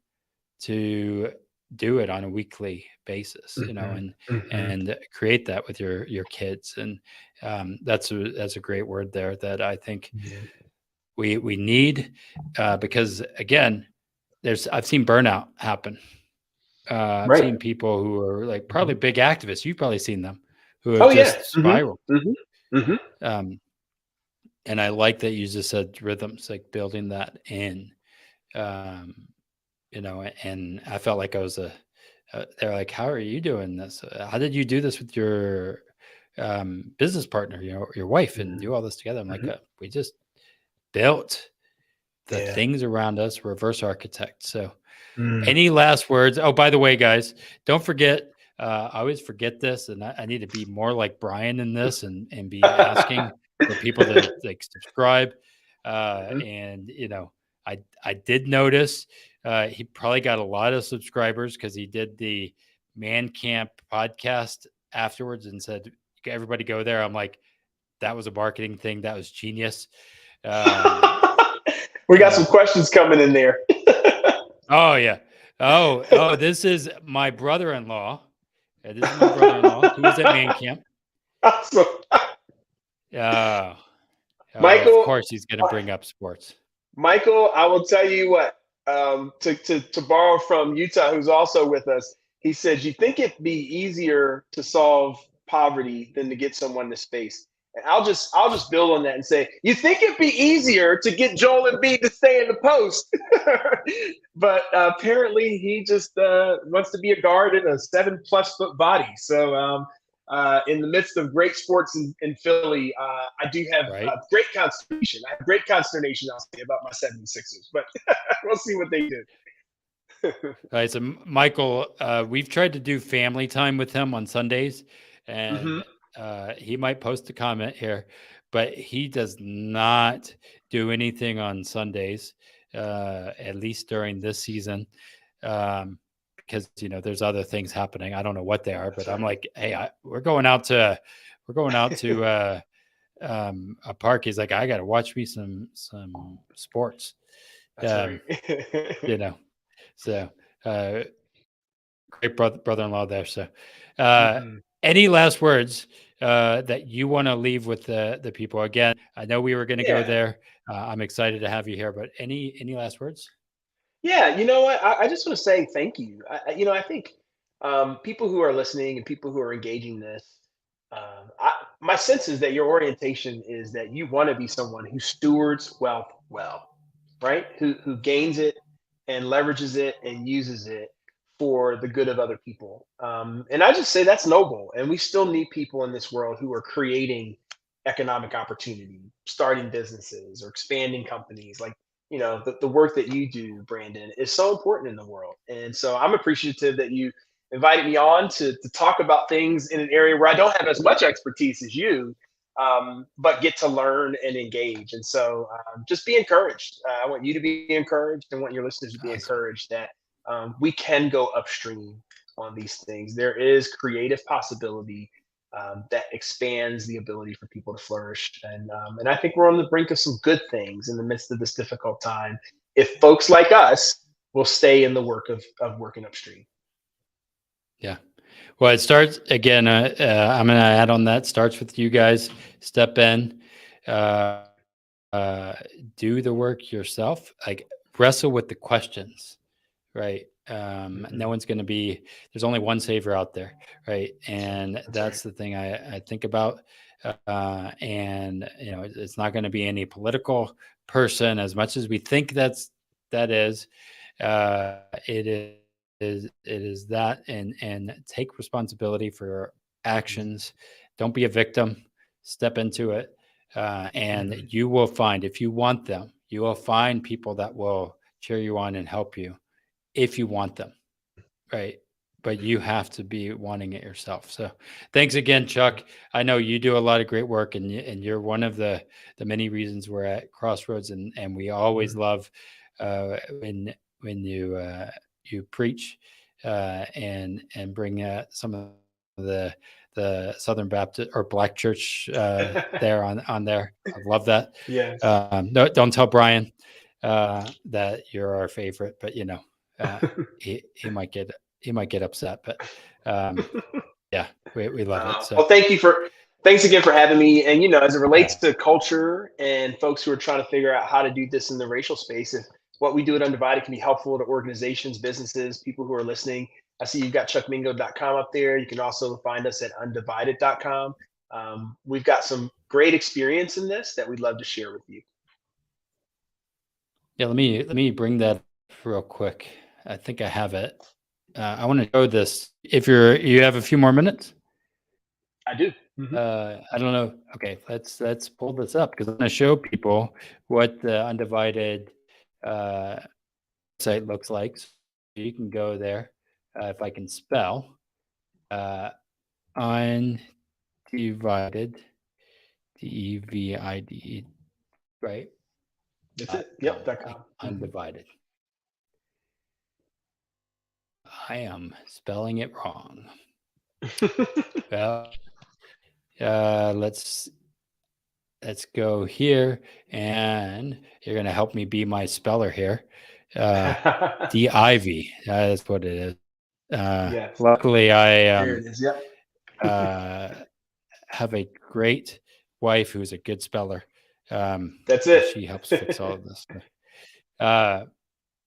S1: to do it on a weekly basis,
S2: Mm-hmm.
S1: and create that with your kids. And that's a great word there that I think
S2: Yeah.
S1: we need, because, again, I've seen burnout happen. I've
S2: Right.
S1: seen people who are like probably
S2: Mm-hmm.
S1: big activists. You've probably seen them who have
S2: Oh yeah.
S1: just
S2: Mm-hmm.
S1: spiraled.
S2: Mm-hmm.
S1: Um, and I like that you just said rhythms, like building that in, um, and I felt like I was they're like, how are you doing this? How did you do this with your business partner, your wife, and
S2: Mm-hmm.
S1: do all this together? I'm like,
S2: Mm-hmm.
S1: we just built the
S2: Yeah.
S1: things around us, reverse architect. So
S2: Mm.
S1: any last words? Oh, by the way, guys, don't forget, I always forget this, and I need to be more like Brian in this, and be asking for people to like subscribe.
S2: Mhm.
S1: And I did notice he probably got a lot of subscribers because he did the Man Camp podcast afterwards and said, everybody go there. I'm like, that was a marketing thing. That was genius. Um,
S2: We got some
S1: uh,
S2: questions coming in there.
S1: Oh yeah. Oh, this is my brother-in-law. This is my brother-in-law who was at Man Camp.
S2: Awesome.
S1: Oh, of
S2: Michael,
S1: course he's going to bring up sports.
S2: Michael, I will tell you what. To borrow from Utah, who's also with us, he says, "You think it'd be easier to solve poverty than to get someone to space?" And I'll just build on that and say, "You think it'd be easier to get Joel Embiid to stay in the post?" But apparently, he just wants to be a guard in a 7+ foot body. So in the midst of great sports in Philly, I do have
S1: Right.
S2: great consternation. I have great consternation, I'll say, about my 76ers, but we'll see what they do.
S1: All right. So Michael, we've tried to do family time with him on Sundays,
S2: Mm-hmm.
S1: and he might post a comment here, but he does not do anything on Sundays, at least during this season. Because there's other things happening. I don't know what they are,
S2: That's
S1: but I'm
S2: right.
S1: like, hey, we're going out to a park. He's like, I got to watch me some sports.
S2: That's
S1: Um,
S2: right.
S1: you know, so great brother-in-law there. So, uh,
S2: Mm-hmm.
S1: any last words that you want to leave with the people? Again, I know we were going to go
S2: Yeah.
S1: there. I'm excited to have you here, but any last words?
S2: Yeah, you know what? I just want to say thank you. I think people who are listening and people who are engaging this, my sense is that your orientation is that you want to be someone who stewards wealth well, right? Who gains it and leverages it and uses it for the good of other people. And I just say that's noble. And we still need people in this world who are creating economic opportunity, starting businesses or expanding companies. Like, the work that you do, Brandon, is so important in the world. And so I'm appreciative that you invited me on to talk about things in an area where I don't have as much expertise as you, but get to learn and engage. And so just be encouraged. I want you to be encouraged and want your listeners to be
S1: Awesome.
S2: encouraged that we can go upstream on these things. There is creative possibility that expands the ability for people to flourish. And I think we're on the brink of some good things in the midst of this difficult time if folks like us will stay in the work of working upstream.
S1: Yeah. Well, it starts again. I'm going to add on that. Starts with you guys. Step in, uh, do the work yourself. Like, wrestle with the questions, right? No
S2: Mm-hmm.
S1: one's going to be. There's only one savior out there, right?
S2: That's right.
S1: And
S2: That's right.
S1: that's the thing I think about. And it's not going to be any political person as much as we think that is. It is that, and take responsibility for your actions. Don't be a victim. Step into it, and
S2: Mm-hmm.
S1: you will find, if you want them, you will find people that will cheer you on and help you if you want them, right? But you have to be wanting it yourself. So thanks again, Chuck. I know you do a lot of great work, and you're one of the many reasons we're at Crossroads, and we always love when you preach and bring some of the Southern Baptist or Black Church there on there. I love that.
S2: Yes.
S1: No, don't tell Brian that you're our favorite, but he might get upset, but yeah, we love it. So
S2: Well, thanks again for having me. And as it relates to culture and folks who are trying to figure out how to do this in the racial space, if what we do at Undivided can be helpful to organizations, businesses, people who are listening, I see you've got chuckmingo.com up there. You can also find us at undivided.com. We've got some great experience in this that we'd love to share with you.
S1: Yeah, let me bring that real quick. I think I have it. I want to show this. If you have a few more minutes.
S2: I do.
S1: I don't know. Okay, let's pull this up because I'm going to show people what the Undivided site looks like. So you can go there if I can spell undivided, DEVIDE, right?
S2: That's it. Yep. .com.
S1: Undivided. I am spelling it wrong. Well, let's go here, and you're going to help me be my speller here. DIV. That's what it is.
S2: Yes.
S1: Luckily, I
S2: there it is. Yep.
S1: have a great wife who's a good speller.
S2: That's it.
S1: She helps fix all of this.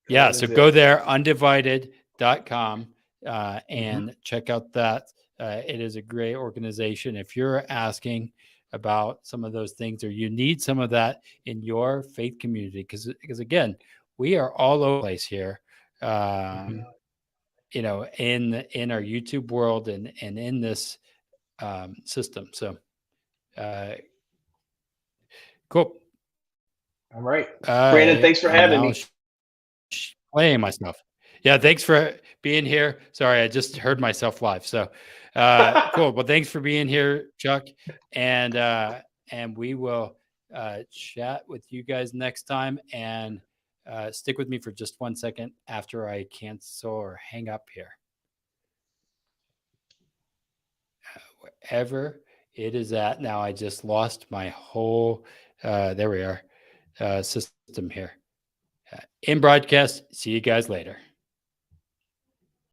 S1: Yeah, so go there, undivided.com, and check out that. It is a great organization. If you're asking about some of those things, or you need some of that in your faith community, because again, we are all over the place here, in our YouTube world and in this system. So cool.
S2: All right. Brandon, thanks for having me.
S1: Playing myself. Yeah, thanks for being here. Sorry, I just heard myself live. So cool. Well, thanks for being here, Chuck. And we will chat with you guys next time. And stick with me for just 1 second after I cancel or hang up here. Wherever it is at now, I just lost my whole, there we are, system here. In broadcast. See you guys later.